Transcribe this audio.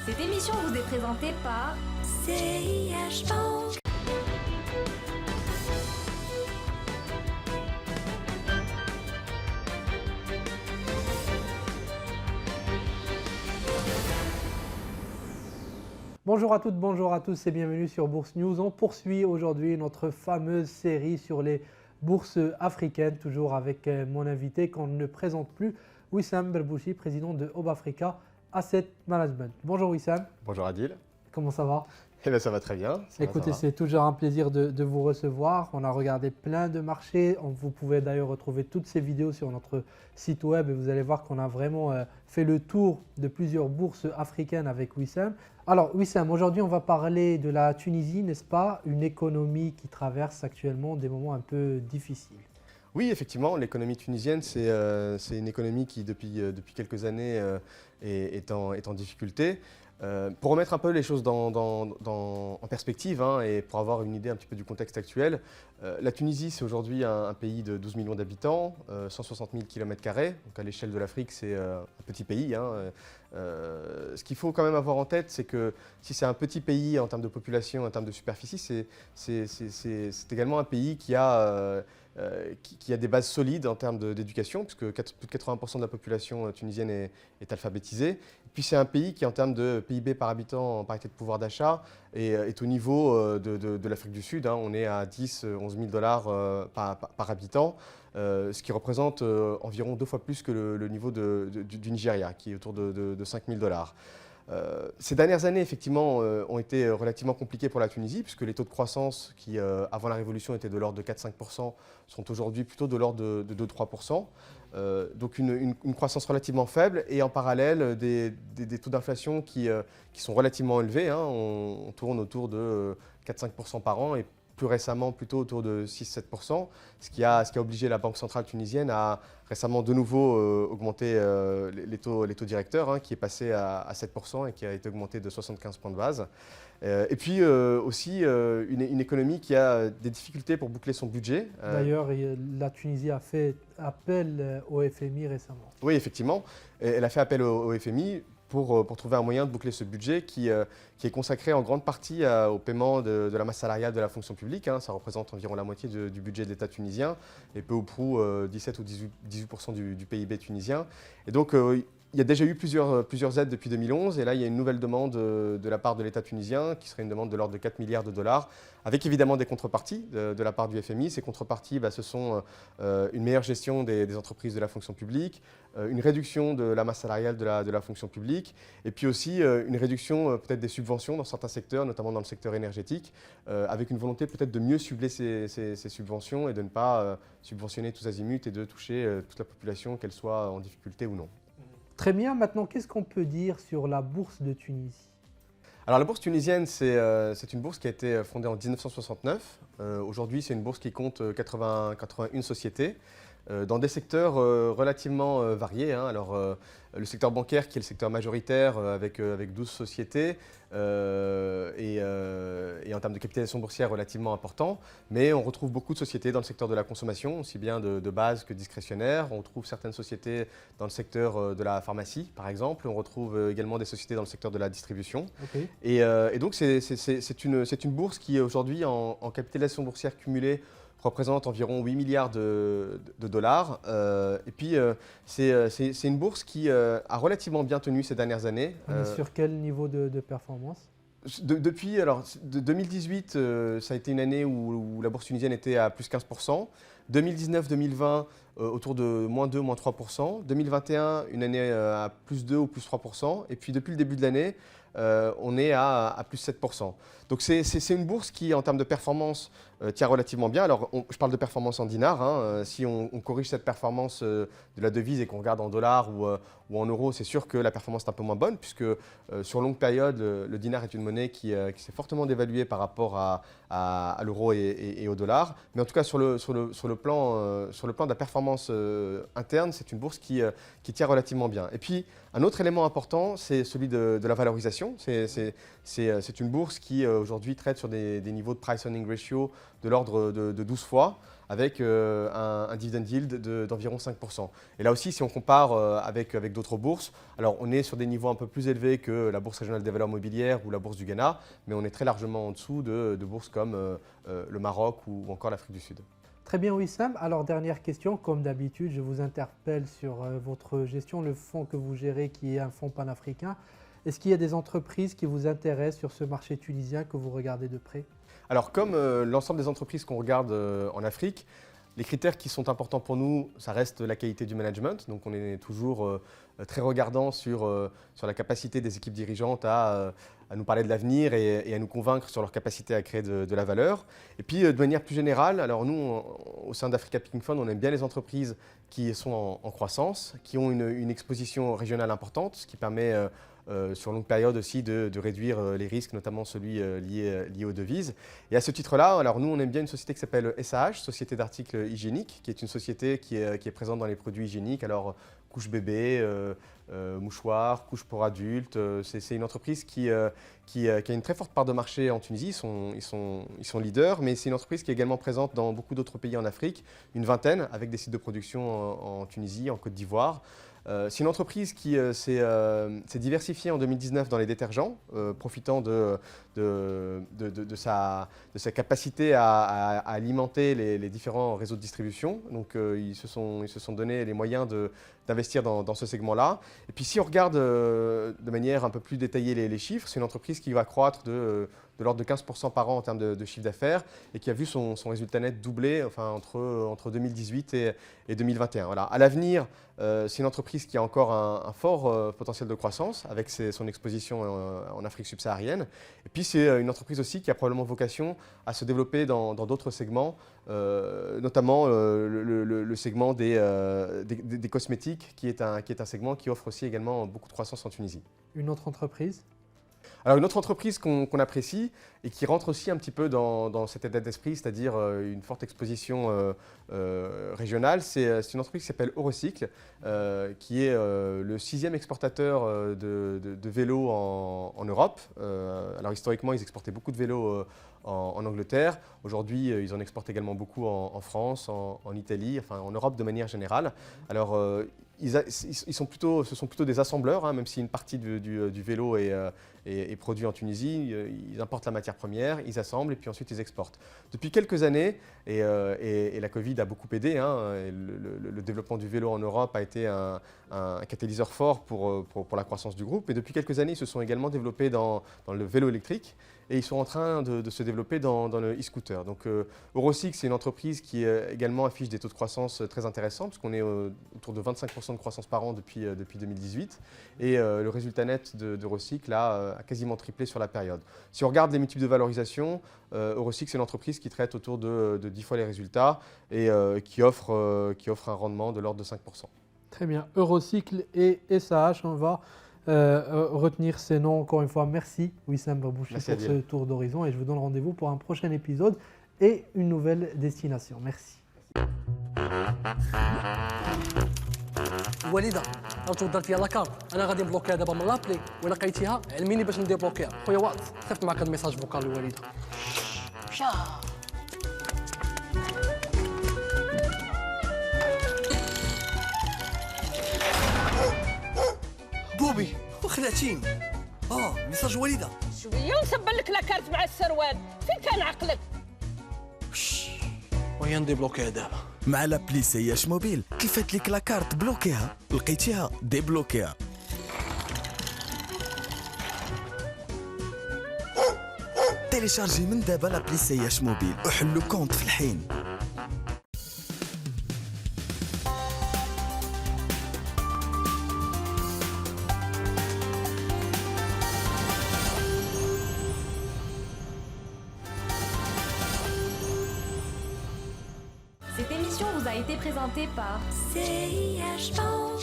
Cette émission vous est présentée par CIH Bank. Bonjour à toutes, bonjour à tous et bienvenue sur Bourse News. On poursuit aujourd'hui notre fameuse série sur les bourses africaines, toujours avec mon invité qu'on ne présente plus, Wissam Berbouchi, président de Hope Africa Asset Management. Bonjour Wissam. Bonjour Adil. Comment ça va? Eh bien ça va très bien. Écoutez, c'est toujours un plaisir de vous recevoir. On a regardé plein de marchés. Vous pouvez d'ailleurs retrouver toutes ces vidéos sur notre site web et vous allez voir qu'on a vraiment fait le tour de plusieurs bourses africaines avec Wissam. Alors Wissam, aujourd'hui on va parler de la Tunisie, n'est-ce pas? Une économie qui traverse actuellement des moments un peu difficiles. Oui, effectivement, l'économie tunisienne, c'est une économie qui depuis quelques années est en difficulté. Pour remettre un peu les choses en perspective et pour avoir une idée un petit peu du contexte actuel, la Tunisie, c'est aujourd'hui un pays de 12 millions d'habitants, 160 000 km². Donc à l'échelle de l'Afrique, c'est un petit pays. Ce qu'il faut quand même avoir en tête, c'est que si c'est un petit pays en termes de population, en termes de superficie, c'est également un pays qui a des bases solides en termes d'éducation, puisque plus de 80% de la population tunisienne est alphabétisée. Et puis c'est un pays qui, en termes de PIB par habitant, en parité de pouvoir d'achat, est au niveau de l'Afrique du Sud. On est à 10-11 000 $ par habitant, ce qui représente environ 2 fois plus que le niveau du Nigeria, qui est autour de 5 000 $. Ces dernières années, effectivement, ont été relativement compliquées pour la Tunisie, puisque les taux de croissance qui, avant la Révolution, étaient de l'ordre de 4-5%, sont aujourd'hui plutôt de l'ordre de 2-3%. Donc une croissance relativement faible et en parallèle des taux d'inflation qui sont relativement élevés. On tourne autour de 4-5% par an et plus récemment plutôt autour de 6-7%, ce qui a obligé la Banque centrale tunisienne à récemment de nouveau augmenter les taux directeurs, qui est passé à 7% et qui a été augmenté de 75 points de base. Et puis aussi une économie qui a des difficultés pour boucler son budget. D'ailleurs, la Tunisie a fait appel au FMI récemment. Oui, effectivement. Elle a fait appel au FMI pour trouver un moyen de boucler ce budget qui est consacré en grande partie au paiement de la masse salariale de la fonction publique. Ça représente environ la moitié du budget de l'État tunisien et peu ou prou 17 ou 18% du PIB tunisien. Et donc, il y a déjà eu plusieurs aides depuis 2011 et là, il y a une nouvelle demande de la part de l'État tunisien qui serait une demande de l'ordre de 4 milliards de dollars avec évidemment des contreparties de la part du FMI. Ces contreparties, ce sont une meilleure gestion des entreprises de la fonction publique, une réduction de la masse salariale de la fonction publique et puis aussi une réduction peut-être des subventions dans certains secteurs, notamment dans le secteur énergétique, avec une volonté peut-être de mieux cibler ces subventions et de ne pas subventionner tous azimuts et de toucher toute la population, qu'elle soit en difficulté ou non. Très bien, maintenant qu'est-ce qu'on peut dire sur la bourse de Tunisie? Alors la bourse tunisienne, c'est une bourse qui a été fondée en 1969. Aujourd'hui, c'est une bourse qui compte 81 sociétés dans des secteurs relativement variés. Alors le secteur bancaire qui est le secteur majoritaire avec 12 sociétés et en termes de capitalisation boursière relativement important. Mais on retrouve beaucoup de sociétés dans le secteur de la consommation, aussi bien de base que discrétionnaire. On retrouve certaines sociétés dans le secteur de la pharmacie, par exemple. On retrouve également des sociétés dans le secteur de la distribution. Okay. Et donc c'est une bourse qui aujourd'hui en capitalisation boursière cumulée représente environ 8 milliards de dollars. Et puis, c'est une bourse qui a relativement bien tenu ces dernières années. On est sur quel niveau de performance? Depuis 2018, ça a été une année où la bourse tunisienne était à plus 15%. 2019-2020, autour de moins 2, moins 3%. 2021, une année à plus 2 ou plus 3%. Et puis, depuis le début de l'année, on est à plus 7%. Donc c'est une bourse qui, en termes de performance, tient relativement bien. Alors je parle de performance en dinars. Si on corrige cette performance de la devise et qu'on regarde en dollars ou en euros, c'est sûr que la performance est un peu moins bonne puisque sur longue période, le dinar est une monnaie qui s'est fortement dévaluée par rapport à l'euro et au dollar. Mais en tout cas, sur le le plan de la performance interne, c'est une bourse qui tient relativement bien. Et puis, un autre élément important, c'est celui de la valorisation. C'est une bourse qui aujourd'hui traite sur des niveaux de price-earning ratio de l'ordre de 12 fois, avec un dividend yield d'environ 5%. Et là aussi, si on compare avec d'autres bourses, alors on est sur des niveaux un peu plus élevés que la Bourse régionale des valeurs mobilières ou la Bourse du Ghana, mais on est très largement en dessous de bourses comme le Maroc ou encore l'Afrique du Sud. Très bien Wissam. Alors dernière question, comme d'habitude, je vous interpelle sur votre gestion, le fonds que vous gérez qui est un fonds panafricain. Est-ce qu'il y a des entreprises qui vous intéressent sur ce marché tunisien que vous regardez de près? Alors comme l'ensemble des entreprises qu'on regarde en Afrique, les critères qui sont importants pour nous, ça reste la qualité du management. Donc on est toujours très regardant sur la capacité des équipes dirigeantes à nous parler de l'avenir et à nous convaincre sur leur capacité à créer de la valeur. Et puis de manière plus générale, alors nous, au sein d'Africa Picking Fund, on aime bien les entreprises qui sont en croissance, qui ont une exposition régionale importante, ce qui permet sur longue période aussi de réduire les risques, notamment celui lié aux devises. Et à ce titre-là, alors nous, on aime bien une société qui s'appelle SAH, Société d'articles hygiéniques, qui est une société qui est présente dans les produits hygiéniques, alors couche bébé, mouchoirs, couches pour adultes. C'est une entreprise qui a une très forte part de marché en Tunisie, ils sont leaders, mais c'est une entreprise qui est également présente dans beaucoup d'autres pays en Afrique, une vingtaine, avec des sites de production en Tunisie, en Côte d'Ivoire. C'est une entreprise qui s'est diversifiée en 2019 dans les détergents, profitant de sa capacité à alimenter les différents réseaux de distribution. Donc ils se sont donné les moyens d'investir dans ce segment-là. Et puis si on regarde de manière un peu plus détaillée les chiffres, c'est une entreprise qui va croître de l'ordre de 15% par an en termes de chiffre d'affaires et qui a vu son résultat net doubler entre 2018 et 2021. Voilà. À l'avenir, c'est une entreprise qui a encore un fort potentiel de croissance avec son exposition en Afrique subsaharienne. Et puis c'est une entreprise aussi qui a probablement vocation à se développer dans d'autres segments, notamment le segment des cosmétiques, qui est un segment qui offre aussi également beaucoup de croissance en Tunisie. Une autre entreprise? Alors une autre entreprise qu'on apprécie et qui rentre aussi un petit peu dans cet état d'esprit, c'est-à-dire une forte exposition régionale, c'est une entreprise qui s'appelle Eurocycle, qui est le 6e exportateur de vélos en Europe. Alors historiquement, ils exportaient beaucoup de vélos en Angleterre. Aujourd'hui, ils en exportent également beaucoup en France, en Italie, enfin en Europe de manière générale. Alors ce sont plutôt des assembleurs, hein, même si une partie du vélo est produit en Tunisie. Ils importent la matière première, ils assemblent et puis ensuite ils exportent. Depuis quelques années, et la Covid a beaucoup aidé, hein, et le développement du vélo en Europe a été un catalyseur fort pour la croissance du groupe. Et depuis quelques années, ils se sont également développés dans le vélo électrique. Et ils sont en train de se développer dans le e-scooter. Donc Eurocycle, c'est une entreprise qui également affiche des taux de croissance très intéressants, puisqu'on est autour de 25% de croissance par an depuis 2018. Et le résultat net d'Eurocycle a quasiment triplé sur la période. Si on regarde les multiples de valorisation, Eurocycle, c'est une entreprise qui traite autour de 10 fois les résultats et qui offre un rendement de l'ordre de 5%. Très bien. Eurocycle et SAH, on va retenir ces noms. Encore une fois, merci Wissam Babouchi pour ce tour d'horizon et je vous donne rendez-vous pour un prochain épisode et une nouvelle destination. Merci. وليده لو توضرت فيها لاكارت انا غادي نبلوكيها دابا من لابلي ولا لقيتيها علميني باش ندير بلوكيها خويا وقت صيفط معك هاد الميساج فوكال للوالده بوبي وخلعتيني ميساج والده شويه ونسبل لك لاكارت مع السروال فين كان عقلك وهي ندير بلوكيها دابا مع لابلي سياش موبيل كيفات ليك لاكارت بلوكيها لقيتيها ديبلوكيها تيليشارجي من دابا لابلي سياش موبيل وحلو كونت في الحين. Cette émission vous a été présentée par CIH Bank.